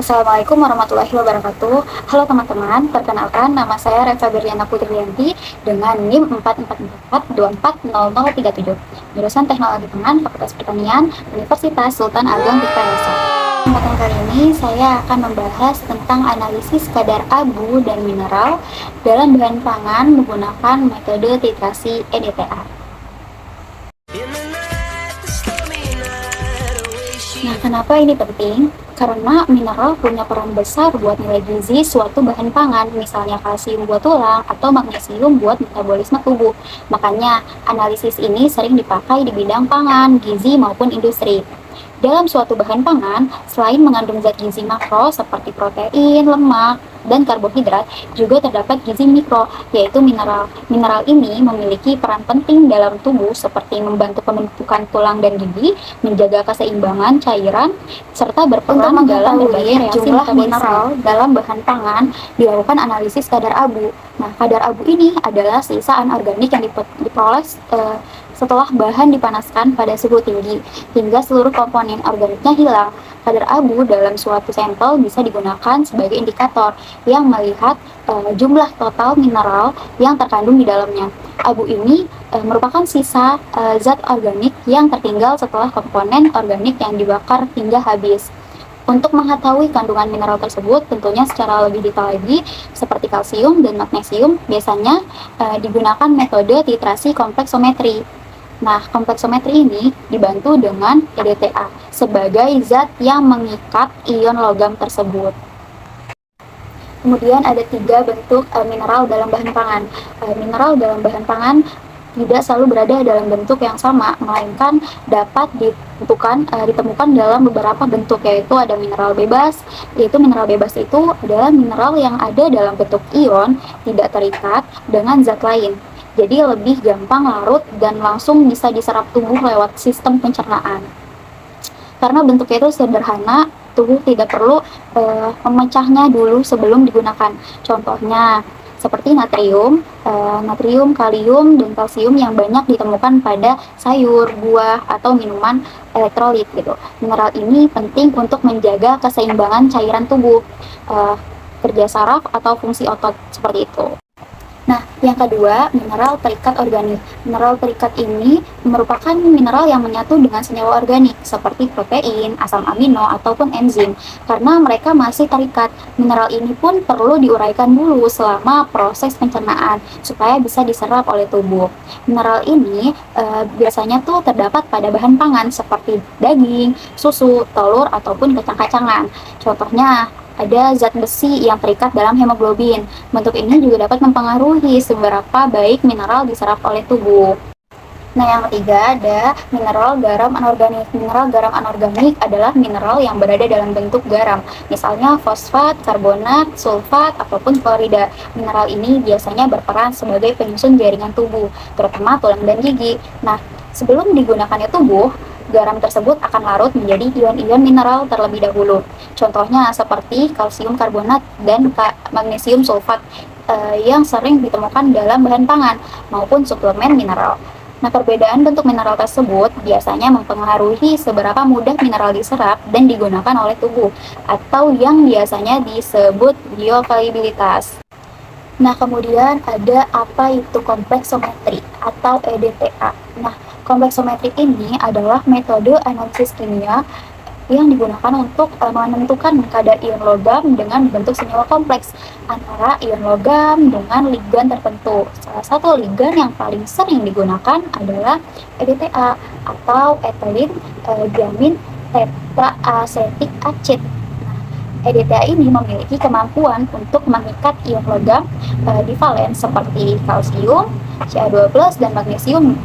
Assalamualaikum warahmatullahi wabarakatuh. Halo teman-teman, perkenalkan nama saya Reva Berliana Putriyanti dengan NIM 444240037, jurusan Teknologi Pangan, Fakultas Pertanian, Universitas Sultan Ageng Tirtayasa. Kesempatan kali ini saya akan membahas tentang analisis kadar abu dan mineral dalam bahan pangan menggunakan metode titrasi EDTA. Nah, kenapa ini penting? Karena mineral punya peran besar buat nilai gizi suatu bahan pangan, misalnya kalsium buat tulang atau magnesium buat metabolisme tubuh. Makanya, analisis ini sering dipakai di bidang pangan, gizi, maupun industri. Dalam suatu bahan pangan, selain mengandung zat gizi makro seperti protein, lemak, dan karbohidrat, juga terdapat gizi mikro, yaitu mineral. Mineral ini memiliki peran penting dalam tubuh seperti membantu pembentukan tulang dan gigi, menjaga keseimbangan cairan, serta berperan dalam berbagai reaksi jumlah mineral dalam bahan pangan dilakukan analisis kadar abu. Nah, kadar abu ini adalah sisa anorganik yang diperoleh setelah bahan dipanaskan pada suhu tinggi hingga seluruh komponen organiknya hilang. Kadar abu dalam suatu sampel bisa digunakan sebagai indikator yang melihat jumlah total mineral yang terkandung di dalamnya. Abu ini merupakan sisa zat organik yang tertinggal setelah komponen organik yang dibakar hingga habis. Untuk mengetahui kandungan mineral tersebut, tentunya secara lebih detail lagi, seperti kalsium dan magnesium, biasanya digunakan metode titrasi kompleksometri. Nah, kompleksometri ini dibantu dengan EDTA sebagai zat yang mengikat ion logam tersebut. Kemudian ada 3 bentuk mineral dalam bahan pangan. Mineral dalam bahan pangan tidak selalu berada dalam bentuk yang sama, melainkan dapat ditemukan dalam beberapa bentuk, yaitu ada mineral bebas. Yaitu mineral bebas itu adalah mineral yang ada dalam bentuk ion, tidak terikat dengan zat lain. Jadi lebih gampang larut dan langsung bisa diserap tubuh lewat sistem pencernaan. Karena bentuknya itu sederhana, tubuh tidak perlu memecahnya dulu sebelum digunakan. Contohnya seperti natrium, kalium, dan kalsium yang banyak ditemukan pada sayur, buah, atau minuman elektrolit gitu. Mineral ini penting untuk menjaga keseimbangan cairan tubuh, kerja saraf atau fungsi otot seperti itu. Nah, yang kedua, mineral terikat organik. Mineral terikat ini merupakan mineral yang menyatu dengan senyawa organik seperti protein, asam amino, ataupun enzim. Karena mereka masih terikat, mineral ini pun perlu diuraikan dulu selama proses pencernaan supaya bisa diserap oleh tubuh. Mineral ini biasanya tuh terdapat pada bahan pangan seperti daging, susu, telur, ataupun kacang-kacangan. Contohnya, ada zat besi yang terikat dalam hemoglobin. Bentuk ini juga dapat mempengaruhi seberapa baik mineral diserap oleh tubuh. Nah, yang ketiga ada mineral garam anorganik. Mineral garam anorganik adalah mineral yang berada dalam bentuk garam, misalnya fosfat, karbonat, sulfat, ataupun klorida. Mineral ini biasanya berperan sebagai penyusun jaringan tubuh, terutama tulang dan gigi. Nah, sebelum digunakannya tubuh, garam tersebut akan larut menjadi ion-ion mineral terlebih dahulu. Contohnya seperti kalsium karbonat dan magnesium sulfat yang sering ditemukan dalam bahan pangan maupun suplemen mineral. Nah, perbedaan bentuk mineral tersebut biasanya mempengaruhi seberapa mudah mineral diserap dan digunakan oleh tubuh, atau yang biasanya disebut bioavailabilitas. Nah, kemudian ada apa itu kompleksometri atau EDTA. Nah, kompleksometri ini adalah metode analisis kimia yang digunakan untuk menentukan kadar ion logam dengan bentuk senyawa kompleks antara ion logam dengan ligan tertentu. Salah satu ligan yang paling sering digunakan adalah EDTA atau ethylene diamin tetraacetic acid. EDTA ini memiliki kemampuan untuk mengikat ion logam divalen seperti kalsium, Ca2+, dan magnesium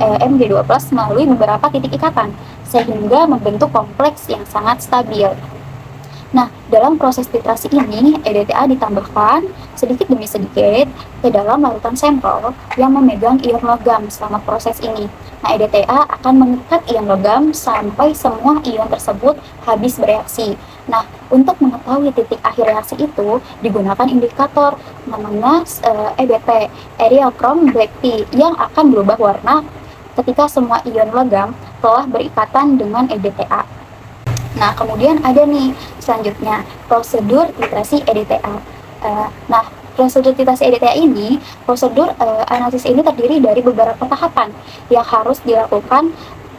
Mg2+ melalui beberapa titik ikatan, sehingga membentuk kompleks yang sangat stabil. Nah, dalam proses titrasi ini, EDTA ditambahkan sedikit demi sedikit ke dalam larutan sampel yang memegang ion logam selama proses ini. Nah, EDTA akan mengikat ion logam sampai semua ion tersebut habis bereaksi. Nah, untuk mengetahui titik akhir reaksi itu, digunakan indikator namanya EBT, Eriochrome Black Tea, yang akan berubah warna ketika semua ion logam telah berikatan dengan EDTA. Nah, kemudian ada nih selanjutnya prosedur titrasi EDTA. Nah, prosedur titrasi EDTA ini, prosedur analisis ini terdiri dari beberapa tahapan yang harus dilakukan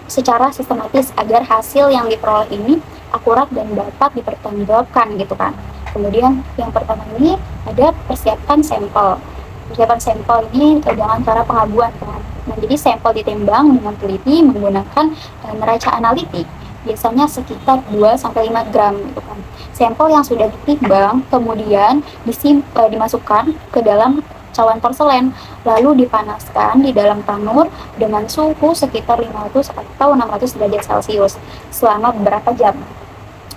secara sistematis agar hasil yang diperoleh ini akurat dan dapat dipertanggungjawabkan gitu kan. Kemudian yang pertama ini ada persiapan sampel. Persiapan sampel ini dengan cara pengabuan kan. Nah, jadi sampel ditimbang dengan teliti menggunakan neraca analitik, biasanya sekitar 2-5 gram gitu kan. Sampel yang sudah ditimbang kemudian dimasukkan ke dalam cawan porselen, lalu dipanaskan di dalam tanur dengan suhu sekitar 500 atau 600 derajat Celcius selama beberapa jam.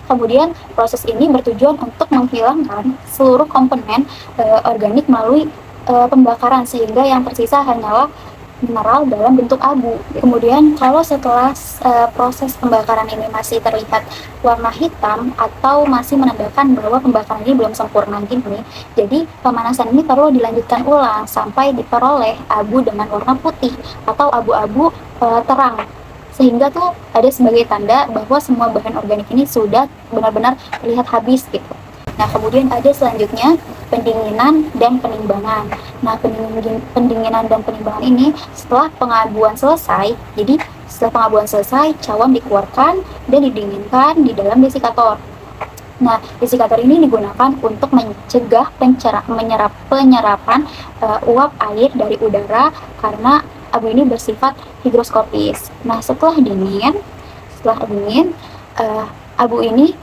Kemudian proses ini bertujuan untuk menghilangkan seluruh komponen organik melalui pembakaran, sehingga yang tersisa hanyalah mineral dalam bentuk abu. Kemudian kalau setelah proses pembakaran ini masih terlihat warna hitam atau masih menandakan bahwa pembakaran ini belum sempurna gini, jadi pemanasan ini perlu dilanjutkan ulang sampai diperoleh abu dengan warna putih atau abu-abu terang, sehingga tuh ada sebagai tanda bahwa semua bahan organik ini sudah benar-benar terlihat habis gitu. Nah, kemudian ada selanjutnya pendinginan dan penimbangan. Nah, pendinginan dan penimbangan ini setelah pengabuan selesai, jadi setelah pengabuan selesai, cawan dikeluarkan dan didinginkan di dalam desikator. Nah, desikator ini digunakan untuk mencegah penyerapan uap air dari udara karena abu ini bersifat higroskopis. Nah, setelah dingin, abu ini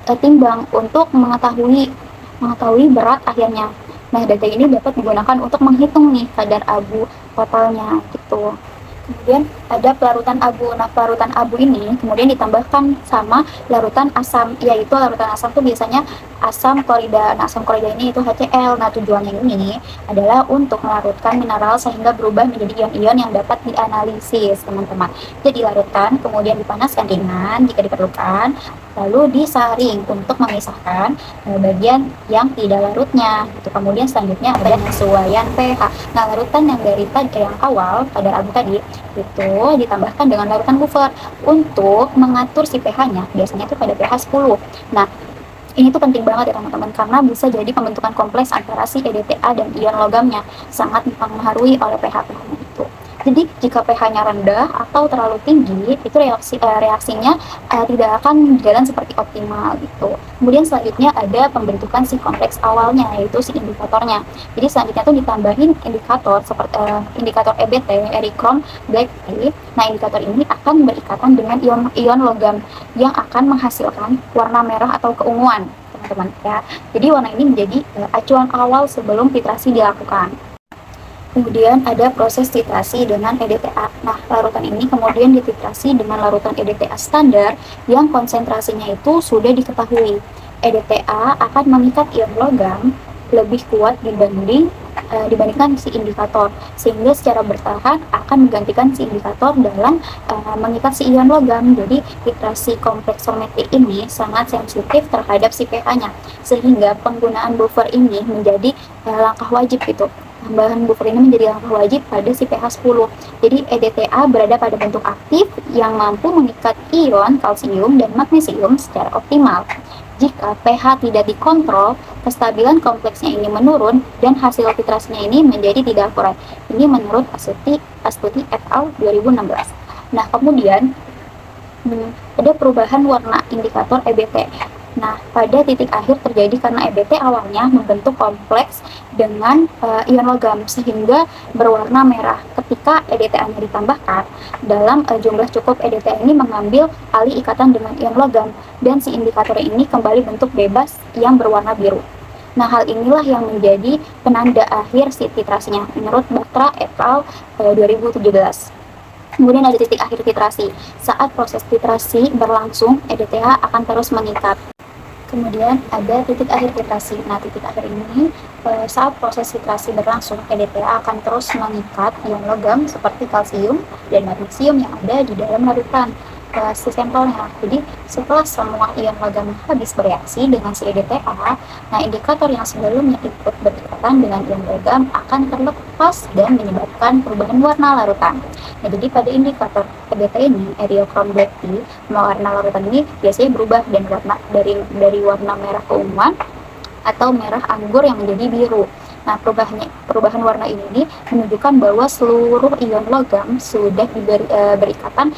ditimbang untuk mengetahui berat akhirnya. Nah, data ini dapat digunakan untuk menghitung nih kadar abu totalnya gitu. Kemudian ada pelarutan abu. Nah, pelarutan abu ini kemudian ditambahkan sama larutan asam, yaitu larutan asam itu biasanya asam klorida. Nah, asam klorida ini itu HCl. Nah, tujuannya ini adalah untuk melarutkan mineral sehingga berubah menjadi ion-ion yang dapat dianalisis, teman-teman. Jadi dilarutkan, kemudian dipanaskan ringan jika diperlukan, lalu disaring untuk memisahkan bagian yang tidak larutnya. Itu kemudian selanjutnya ada penyesuaian pH. Nah, larutan yang dari yang awal kadar abu tadi itu ditambahkan dengan larutan buffer untuk mengatur si pH-nya, biasanya itu pada pH 10. Nah, ini tuh penting banget ya teman-teman, karena bisa jadi pembentukan kompleks antara si EDTA dan ion logamnya, sangat dipengaruhi oleh pH-nya itu. Jadi jika pH-nya rendah atau terlalu tinggi, itu reaksinya tidak akan berjalan seperti optimal gitu. Kemudian selanjutnya ada pembentukan si kompleks awalnya, yaitu si indikatornya. Jadi selanjutnya tuh ditambahin indikator seperti indikator EBT, Erichrome Black T. Nah, indikator ini akan berikatan dengan ion logam yang akan menghasilkan warna merah atau keunguan, teman-teman ya. Jadi warna ini menjadi acuan awal sebelum titrasi dilakukan. Kemudian ada proses titrasi dengan EDTA. Nah, larutan ini kemudian dititrasi dengan larutan EDTA standar yang konsentrasinya itu sudah diketahui. EDTA akan mengikat ion logam lebih kuat dibandingkan si indikator, sehingga secara bertahap akan menggantikan si indikator dalam mengikat si ion logam. Jadi titrasi kompleks hermetik ini sangat sensitif terhadap si pH-nya, sehingga penggunaan buffer ini menjadi langkah wajib gitu. Tambahan buffer ini menjadi langkah wajib pada si pH 10. Jadi EDTA berada pada bentuk aktif yang mampu mengikat ion kalsium dan magnesium secara optimal. Jika pH tidak dikontrol, kestabilan kompleksnya ini menurun dan hasil titrasinya ini menjadi tidak akurat. Ini menurut Astuti et al. 2016. Nah, kemudian ada perubahan warna indikator EBT. Nah, pada titik akhir terjadi karena EBT awalnya membentuk kompleks dengan ion logam sehingga berwarna merah. Ketika EDTA-nya ditambahkan, dalam jumlah cukup EDTA ini mengambil alih ikatan dengan ion logam dan si indikator ini kembali bentuk bebas yang berwarna biru. Nah, hal inilah yang menjadi penanda akhir si titrasinya menurut Batra et al. 2017. Kemudian ada titik akhir titrasi. Saat proses titrasi berlangsung, EDTA akan terus mengikat. Kemudian ada titik akhir titrasi. Nah, titik akhir ini saat proses titrasi berlangsung, EDTA akan terus mengikat ion logam seperti kalsium dan magnesium yang ada di dalam larutan. si sampelnya. Jadi setelah semua ion logam habis bereaksi dengan si EDTA, nah indikator yang sebelumnya ikut berdekatan dengan ion logam akan terlepas dan menyebabkan perubahan warna larutan. Nah, jadi pada indikator EDTA ini, eriochrome black tea, warna larutan ini biasanya berubah dan warna dari warna merah keunguan atau merah anggur yang menjadi biru. Nah, perubahan warna ini menunjukkan bahwa seluruh ion logam sudah berikatan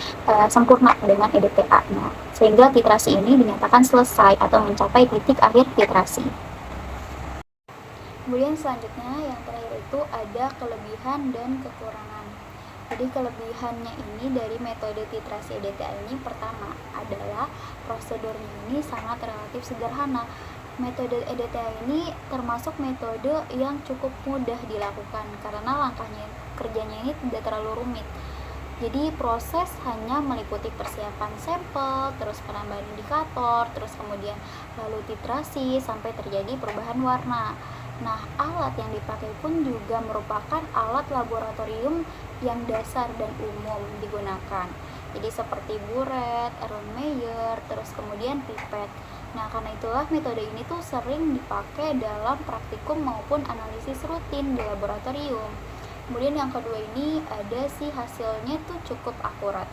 sempurna dengan EDTA. Nah, sehingga titrasi ini dinyatakan selesai atau mencapai titik akhir titrasi. Kemudian selanjutnya yang terakhir itu ada kelebihan dan kekurangan. Jadi kelebihannya ini dari metode titrasi EDTA ini pertama adalah prosedurnya ini sangat relatif sederhana. Metode EDTA ini termasuk metode yang cukup mudah dilakukan karena kerjanya ini tidak terlalu rumit. Jadi proses hanya meliputi persiapan sampel, terus penambahan indikator, terus kemudian lalu titrasi sampai terjadi perubahan warna. Nah, alat yang dipakai pun juga merupakan alat laboratorium yang dasar dan umum digunakan. Jadi seperti buret, Erlenmeyer, terus kemudian pipet. Nah, karena itulah metode ini tuh sering dipakai dalam praktikum maupun analisis rutin di laboratorium. Kemudian yang kedua ini ada sih hasilnya tuh cukup akurat.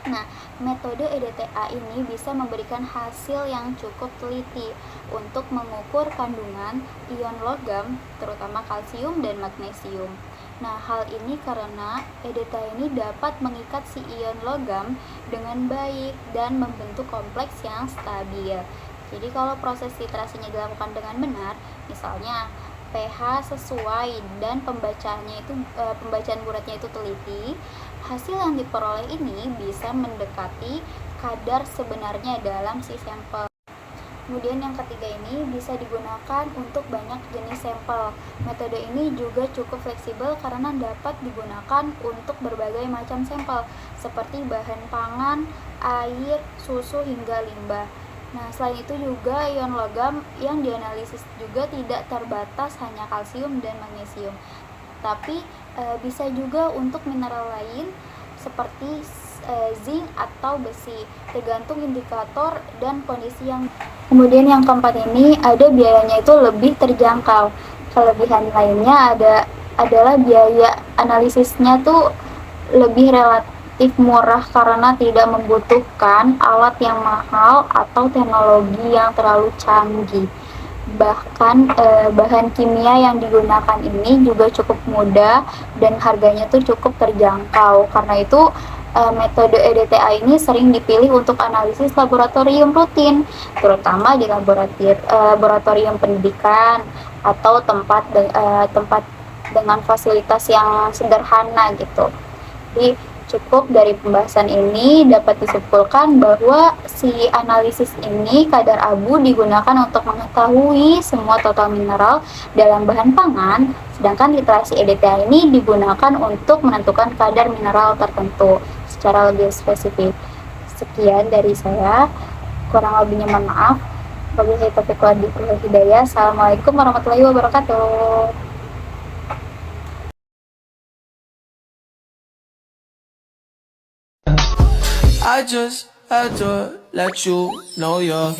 Nah, metode EDTA ini bisa memberikan hasil yang cukup teliti untuk mengukur kandungan ion logam, terutama kalsium dan magnesium. Nah, hal ini karena EDTA ini dapat mengikat si ion logam dengan baik dan membentuk kompleks yang stabil. Jadi kalau proses titrasinya dilakukan dengan benar, misalnya pH sesuai dan pembacaan buratnya itu teliti, hasil yang diperoleh ini bisa mendekati kadar sebenarnya dalam si sampel. Kemudian yang ketiga ini bisa digunakan untuk banyak jenis sampel. Metode ini juga cukup fleksibel karena dapat digunakan untuk berbagai macam sampel seperti bahan pangan, air, susu hingga limbah. Nah, selain itu juga ion logam yang dianalisis juga tidak terbatas hanya kalsium dan magnesium, tapi bisa juga untuk mineral lain seperti zinc atau besi, tergantung indikator dan kondisi yang. Kemudian yang keempat ini ada biayanya itu lebih terjangkau. Kelebihan lainnya adalah biaya analisisnya tuh lebih relatif murah karena tidak membutuhkan alat yang mahal atau teknologi yang terlalu canggih. Bahkan bahan kimia yang digunakan ini juga cukup mudah dan harganya tuh cukup terjangkau. Karena itu metode EDTA ini sering dipilih untuk analisis laboratorium rutin, terutama di laboratorium pendidikan atau tempat dengan fasilitas yang sederhana gitu. Jadi cukup dari pembahasan ini dapat disimpulkan bahwa si analisis ini kadar abu digunakan untuk mengetahui semua total mineral dalam bahan pangan, sedangkan titrasi EDTA ini digunakan untuk menentukan kadar mineral tertentu secara lebih spesifik. Sekian dari saya, kurang lebihnya mohon maaf. Wabillahi taufiq wal hidayah. Assalamualaikum warahmatullahi wabarakatuh. I just had to let you know you're